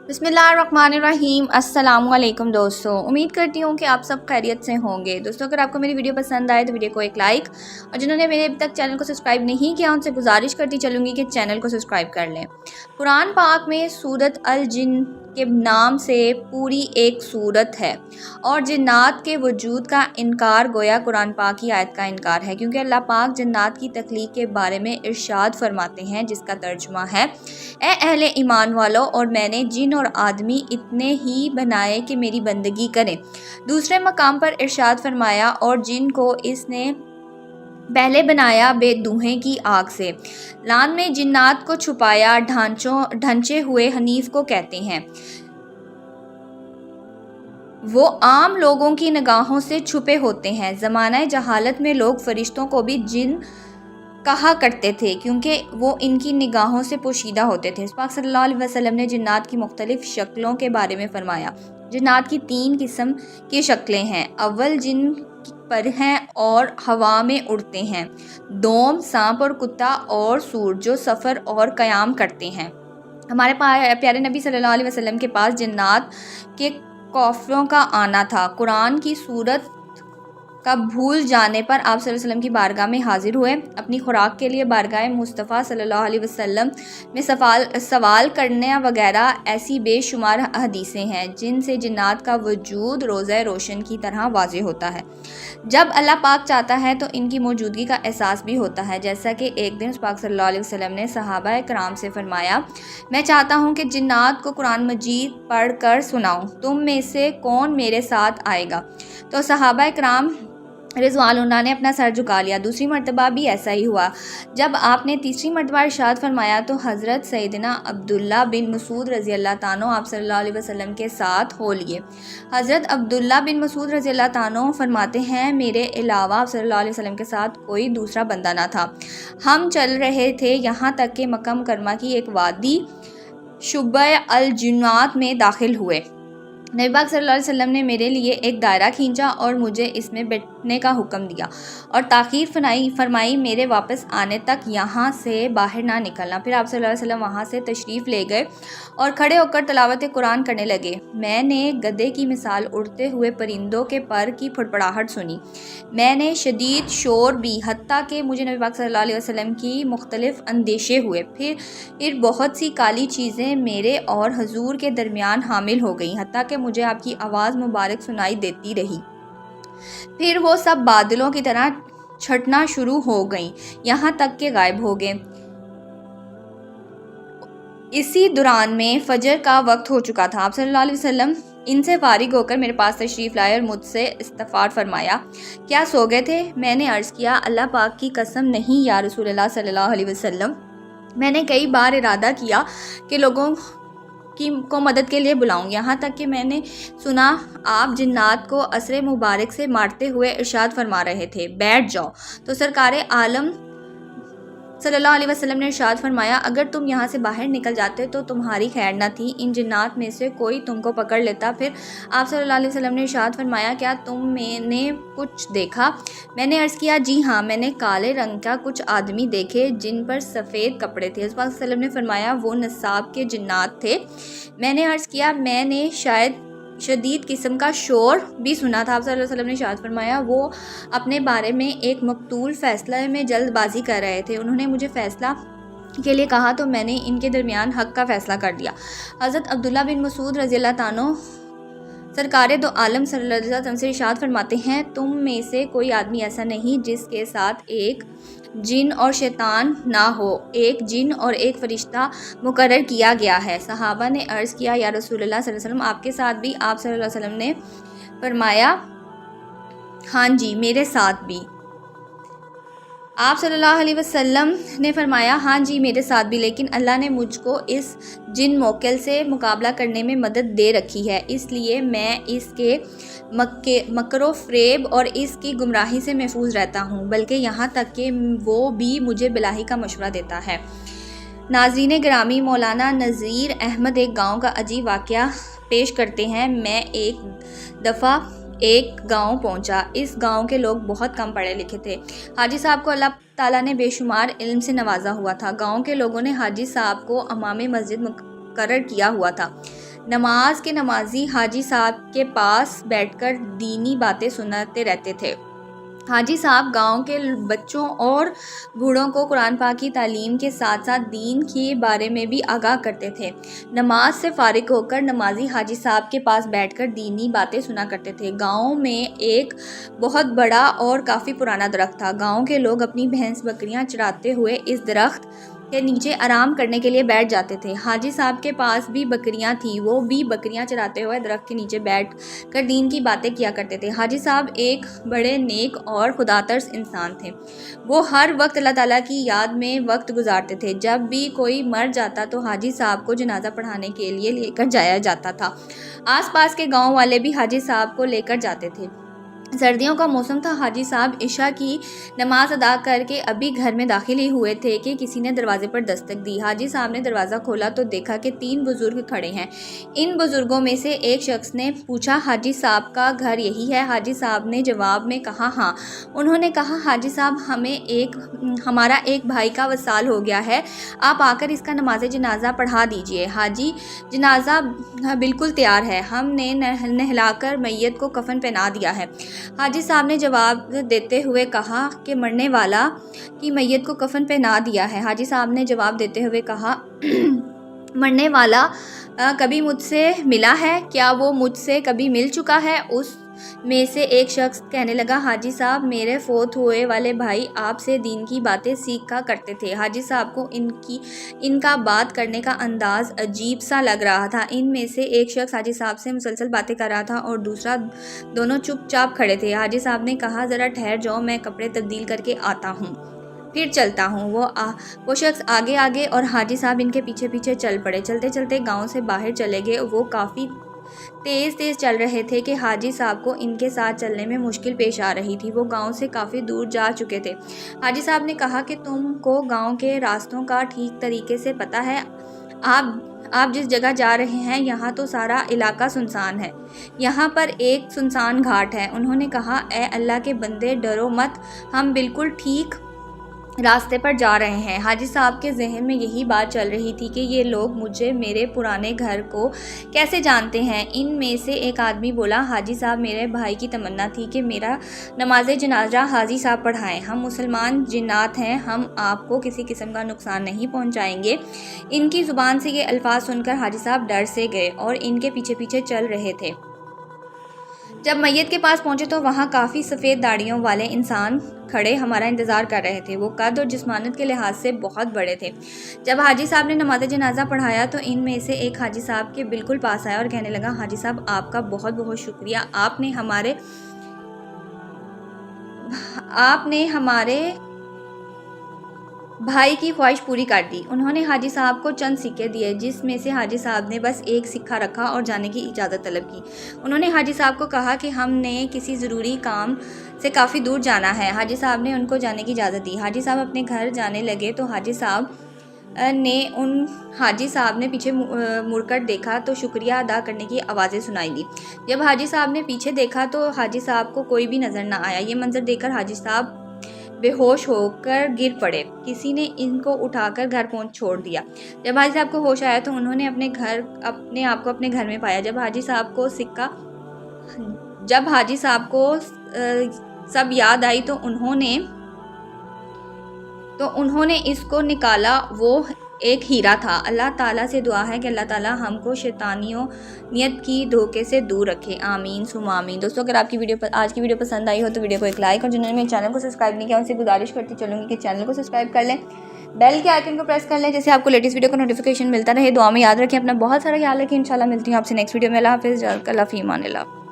بسم اللہ الرحمن الرحیم۔ السلام علیکم دوستوں، امید کرتی ہوں کہ آپ سب خیریت سے ہوں گے۔ دوستوں اگر آپ کو میری ویڈیو پسند آئے تو ویڈیو کو ایک لائک، اور جنہوں نے میرے ابھی تک چینل کو سبسکرائب نہیں کیا ان سے گزارش کرتی چلوں گی کہ چینل کو سبسکرائب کر لیں۔ قرآن پاک میں سورۃ الجن کے نام سے پوری ایک سورت ہے، اور جنات کے وجود کا انکار گویا قرآن پاک کی آیت کا انکار ہے، کیونکہ اللہ پاک جنات کی تخلیق کے بارے میں ارشاد فرماتے ہیں، جس کا ترجمہ ہے: اے اہل ایمان والو، اور میں نے جن اور آدمی اتنے ہی بنائے کہ میری بندگی کریں۔ دوسرے مقام پر ارشاد فرمایا: اور جن کو اس نے پہلے بنایا بے دھوئیں کی آگ سے۔ لان میں جنات کو چھپایا ڈھانچے ہوئے حنیف کو کہتے ہیں۔ وہ عام لوگوں کی نگاہوں سے چھپے ہوتے ہیں۔ زمانہ جہالت میں لوگ فرشتوں کو بھی جن کہا کرتے تھے، کیونکہ وہ ان کی نگاہوں سے پوشیدہ ہوتے تھے۔ پاک صلی اللہ علیہ وسلم نے جنات کی مختلف شکلوں کے بارے میں فرمایا: جنات کی 3 قسم کی شکلیں ہیں۔ اول جن پر ہیں اور ہوا میں اڑتے ہیں، دوم سانپ اور کتا، اور سور جو سفر اور قیام کرتے ہیں۔ ہمارے پیارے نبی صلی اللہ علیہ وسلم کے پاس جنات کے کافروں کا آنا تھا۔ قرآن کی سورت کا بھول جانے پر آپ صلی اللہ علیہ وسلم کی بارگاہ میں حاضر ہوئے۔ اپنی خوراک کے لیے بارگاہ مصطفیٰ صلی اللہ علیہ وسلم میں سوال کرنے وغیرہ ایسی بے شمار حدیثیں ہیں جن سے جنات کا وجود روزہ روشن کی طرح واضح ہوتا ہے۔ جب اللہ پاک چاہتا ہے تو ان کی موجودگی کا احساس بھی ہوتا ہے، جیسا کہ ایک دن پاک صلی اللہ علیہ وسلم نے صحابہ کرام سے فرمایا: میں چاہتا ہوں کہ جنات کو قرآن مجید پڑھ کر سناؤں، تم میں سے کون میرے ساتھ آئے گا؟ تو صحابہ کرام رضوان اللہ نے اپنا سر جھکا لیا۔ دوسری مرتبہ بھی ایسا ہی ہوا۔ جب آپ نے تیسری مرتبہ ارشاد فرمایا تو حضرت سیدنا عبداللہ بن مسعود رضی اللہ تعالیٰ عنہ آپ صلی اللہ علیہ وسلم کے ساتھ ہو لیے۔ حضرت عبداللہ بن مسعود رضی اللہ تعالیٰ عنہ فرماتے ہیں: میرے علاوہ آپ صلی اللہ علیہ وسلم کے ساتھ کوئی دوسرا بندہ نہ تھا۔ ہم چل رہے تھے یہاں تک کہ مکہ مکرمہ کی ایک وادی شعبہ الجنات میں داخل ہوئے۔ نبی پاک صلی اللہ علیہ وسلم نے میرے لیے ایک دائرہ کھینچا اور مجھے اس میں بیٹھنے کا حکم دیا، اور تاخیر فرمائی میرے واپس آنے تک یہاں سے باہر نہ نکلنا۔ پھر آپ صلی اللہ علیہ وسلم وہاں سے تشریف لے گئے اور کھڑے ہو کر تلاوت قرآن کرنے لگے۔ میں نے گدھے کی مثال اڑتے ہوئے پرندوں کے پر کی پھڑپڑاہٹ سنی۔ میں نے شدید شور بھی، حتیٰ کہ مجھے نبی پاک صلی اللہ علیہ وسلم کی مختلف اندیشے ہوئے۔ پھر بہت سی کالی چیزیں میرے اور حضور کے درمیان حامل ہو گئیں، حتیٰ کہ مجھے آپ کی آواز مبارک سنائی دیتی رہی۔ پھر وہ سب بادلوں کی طرح چھٹنا شروع ہو گئیں، یہاں تک کہ غائب ہو گئے۔ اسی دوران میں فجر کا وقت ہو چکا تھا۔ آپ صلی اللہ علیہ وسلم ان سے فارغ ہو کر میرے پاس تشریف لائے اور مجھ سے استغفار فرمایا: کیا سو گئے تھے؟ میں نے عرض کیا: اللہ پاک کی قسم نہیں یا رسول اللہ صلی اللہ علیہ وسلم۔ میں نے کئی بار ارادہ کیا کہ لوگوں کو مدد کے لیے بلاؤں، یہاں تک کہ میں نے سنا آپ جنات کو عصر مبارک سے مارتے ہوئے ارشاد فرما رہے تھے: بیٹھ جاؤ۔ تو سرکار عالم صلی اللہ علیہ وسلم نے ارشاد فرمایا: اگر تم یہاں سے باہر نکل جاتے تو تمہاری خیر نہ تھی، ان جنات میں سے کوئی تم کو پکڑ لیتا۔ پھر آپ صلی اللہ علیہ وسلم نے ارشاد فرمایا: کیا تم نے کچھ دیکھا؟ میں نے عرض کیا: جی ہاں، میں نے کالے رنگ کا کچھ آدمی دیکھے جن پر سفید کپڑے تھے۔ پاک صلی اللہ علیہ وسلم نے فرمایا: وہ نصاب کے جنات تھے۔ میں نے عرض کیا: میں نے شاید شدید قسم کا شور بھی سنا تھا۔ آپ صلی اللہ علیہ وسلم نے ارشاد فرمایا: وہ اپنے بارے میں ایک مقتول فیصلہ میں جلد بازی کر رہے تھے، انہوں نے مجھے فیصلہ کے لیے کہا تو میں نے ان کے درمیان حق کا فیصلہ کر دیا۔ حضرت عبداللہ بن مسعود رضی اللہ تعالیٰ سرکار دو عالم صلی اللہ علیہ وسلم سے ارشاد فرماتے ہیں: تم میں سے کوئی آدمی ایسا نہیں جس کے ساتھ ایک جن اور شیطان نہ ہو، ایک جن اور ایک فرشتہ مقرر کیا گیا ہے۔ صحابہ نے عرض کیا: یا رسول اللہ صلی اللہ علیہ وسلم، آپ کے ساتھ بھی؟ آپ صلی اللہ علیہ وسلم نے فرمایا: ہاں جی، میرے ساتھ بھی۔ آپ صلی اللہ علیہ وسلم نے فرمایا: ہاں جی، میرے ساتھ بھی، لیکن اللہ نے مجھ کو اس جن موکل سے مقابلہ کرنے میں مدد دے رکھی ہے، اس لیے میں اس کے مکر و فریب اور اس کی گمراہی سے محفوظ رہتا ہوں، بلکہ یہاں تک کہ وہ بھی مجھے بلاہی کا مشورہ دیتا ہے۔ ناظرین گرامی، مولانا نذیر احمد ایک گاؤں کا عجیب واقعہ پیش کرتے ہیں۔ میں ایک دفعہ ایک گاؤں پہنچا۔ اس گاؤں کے لوگ بہت کم پڑھے لکھے تھے۔ حاجی صاحب کو اللہ تعالیٰ نے بے شمار علم سے نوازا ہوا تھا۔ گاؤں کے لوگوں نے حاجی صاحب کو امام مسجد مقرر کیا ہوا تھا۔ نماز کے نمازی حاجی صاحب کے پاس بیٹھ کر دینی باتیں سناتے رہتے تھے۔ حاجی صاحب گاؤں کے بچوں اور بوڑھوں کو قرآن پاک کی تعلیم کے ساتھ ساتھ دین کے بارے میں بھی آگاہ کرتے تھے۔ نماز سے فارغ ہو کر نمازی حاجی صاحب کے پاس بیٹھ کر دینی باتیں سنا کرتے تھے۔ گاؤں میں ایک بہت بڑا اور کافی پرانا درخت تھا۔ گاؤں کے لوگ اپنی بھینس بکریاں چراتے ہوئے اس درخت کے نیچے آرام کرنے کے لیے بیٹھ جاتے تھے۔ حاجی صاحب کے پاس بھی بکریاں تھیں، وہ بھی بکریاں چراتے ہوئے درخت کے نیچے بیٹھ کر دین کی باتیں کیا کرتے تھے۔ حاجی صاحب ایک بڑے نیک اور خدا ترس انسان تھے۔ وہ ہر وقت اللہ تعالیٰ کی یاد میں وقت گزارتے تھے۔ جب بھی کوئی مر جاتا تو حاجی صاحب کو جنازہ پڑھانے کے لیے لے کر جایا جاتا تھا۔ آس پاس کے گاؤں والے بھی حاجی صاحب کو لے کر جاتے تھے۔ سردیوں کا موسم تھا۔ حاجی صاحب عشاء کی نماز ادا کر کے ابھی گھر میں داخل ہی ہوئے تھے کہ کسی نے دروازے پر دستک دی۔ حاجی صاحب نے دروازہ کھولا تو دیکھا کہ 3 بزرگ کھڑے ہیں۔ ان بزرگوں میں سے ایک شخص نے پوچھا، حاجی صاحب کا گھر یہی ہے؟ حاجی صاحب نے جواب میں کہا، ہاں۔ انہوں نے کہا، حاجی صاحب ہمارا ایک بھائی کا وصال ہو گیا ہے، آپ آ کر اس کا نماز جنازہ پڑھا دیجئے۔ حاجی، جنازہ بالکل تیار ہے، ہم نے نہلا کر میت کو کفن پہنا دیا ہے۔ حاجی صاحب نے جواب دیتے ہوئے کہا کہ مرنے والا کی میت کو کفن پہنا دیا ہے۔ حاجی صاحب نے جواب دیتے ہوئے کہا، مرنے والا کبھی مجھ سے ملا ہے؟ کیا وہ مجھ سے کبھی مل چکا ہے؟ اس میں سے ایک شخص کہنے لگا، حاجی صاحب میرے فوت ہوئے والے بھائی آپ سے دین کی باتیں سیکھا کرتے تھے۔ حاجی صاحب کو ان کا بات کرنے کا انداز عجیب سا لگ رہا تھا۔ ان میں سے ایک شخص حاجی صاحب سے مسلسل باتیں کر رہا تھا اور دوسرا دونوں چپ چاپ کھڑے تھے۔ حاجی صاحب نے کہا، ذرا ٹھہر جاؤ، میں کپڑے تبدیل کر کے آتا ہوں، پھر چلتا ہوں۔ وہ شخص آگے اور حاجی صاحب ان کے پیچھے پیچھے چل پڑے۔ چلتے چلتے گاؤں سے باہر چلے گئے۔ وہ کافی تیز چل رہے تھے کہ حاجی صاحب کو ان کے ساتھ چلنے میں مشکل پیش آ رہی تھی۔ وہ گاؤں سے کافی دور جا چکے تھے۔ حاجی صاحب نے کہا کہ تم کو گاؤں کے راستوں کا ٹھیک طریقے سے پتہ ہے؟ آپ جس جگہ جا رہے ہیں یہاں تو سارا علاقہ سنسان ہے، یہاں پر ایک سنسان گھاٹ ہے۔ انہوں نے کہا، اے اللہ کے بندے، ڈرو مت، ہم بالکل ٹھیک راستے پر جا رہے ہیں۔ حاجی صاحب کے ذہن میں یہی بات چل رہی تھی کہ یہ لوگ مجھے میرے پرانے گھر کو کیسے جانتے ہیں۔ ان میں سے ایک آدمی بولا، حاجی صاحب میرے بھائی کی تمنا تھی کہ میرا نماز جنازہ حاجی صاحب پڑھائیں۔ ہم مسلمان جنات ہیں، ہم آپ کو کسی قسم کا نقصان نہیں پہنچائیں گے۔ ان کی زبان سے یہ الفاظ سن کر حاجی صاحب ڈر سے گئے اور ان کے پیچھے پیچھے چل رہے تھے۔ جب میت کے پاس پہنچے تو وہاں کافی سفید داڑھیوں والے انسان کھڑے ہمارا انتظار کر رہے تھے۔ وہ قد اور جسمانیت کے لحاظ سے بہت بڑے تھے۔ جب حاجی صاحب نے نماز جنازہ پڑھایا تو ان میں سے ایک حاجی صاحب کے بالکل پاس آیا اور کہنے لگا، حاجی صاحب آپ کا بہت بہت شکریہ، آپ نے ہمارے بھائی کی خواہش پوری کر دی۔ انہوں نے حاجی صاحب کو چند سکے دیے، جس میں سے حاجی صاحب نے بس ایک سکہ رکھا اور جانے کی اجازت طلب کی۔ انہوں نے حاجی صاحب کو کہا کہ ہم نے کسی ضروری کام سے کافی دور جانا ہے۔ حاجی صاحب نے ان کو جانے کی اجازت دی۔ حاجی صاحب اپنے گھر جانے لگے تو حاجی صاحب نے پیچھے مڑ کر دیکھا تو شکریہ ادا کرنے کی آوازیں سنائی دی۔ جب حاجی صاحب نے پیچھے دیکھا تو حاجی صاحب کو کوئی بھی نظر نہ آیا۔ یہ منظر دیکھ کر حاجی صاحب بے ہوش ہو کر گر پڑے۔ کسی نے ان کو اٹھا کر گھر پہنچ چھوڑ دیا۔ جب حاجی صاحب کو ہوش آیا تو انہوں نے اپنے آپ کو اپنے گھر میں پایا۔ جب حاجی صاحب کو سب یاد آئی تو انہوں نے اس کو نکالا، وہ ایک ہیرا تھا۔ اللہ تعالیٰ سے دعا ہے کہ اللہ تعالیٰ ہم کو شیطانیت کی دھوکے سے دور رکھے، آمین ثم آمین۔ دوستو، اگر آپ کی آج کی ویڈیو پسند آئی ہو تو ویڈیو کو ایک لائک، اور جنہوں نے میرے چینل کو سبسکرائب نہیں کیا ان سے گزارش کرتی چلوں گی کہ چینل کو سبسکرائب کر لیں، بیل کے آئیکن کو پریس کر لیں جیسے آپ کو لیٹسٹ ویڈیو کا نوٹیفیکیشن ملتا رہے۔ دعا میں یاد رکھیں، اپنا بہت سارا خیال رکھیں۔ انشاءاللہ ملتی ہوں آپ سے نیکسٹ ویڈیو میں۔ اللہ حافظ، اللہ فی امان اللہ۔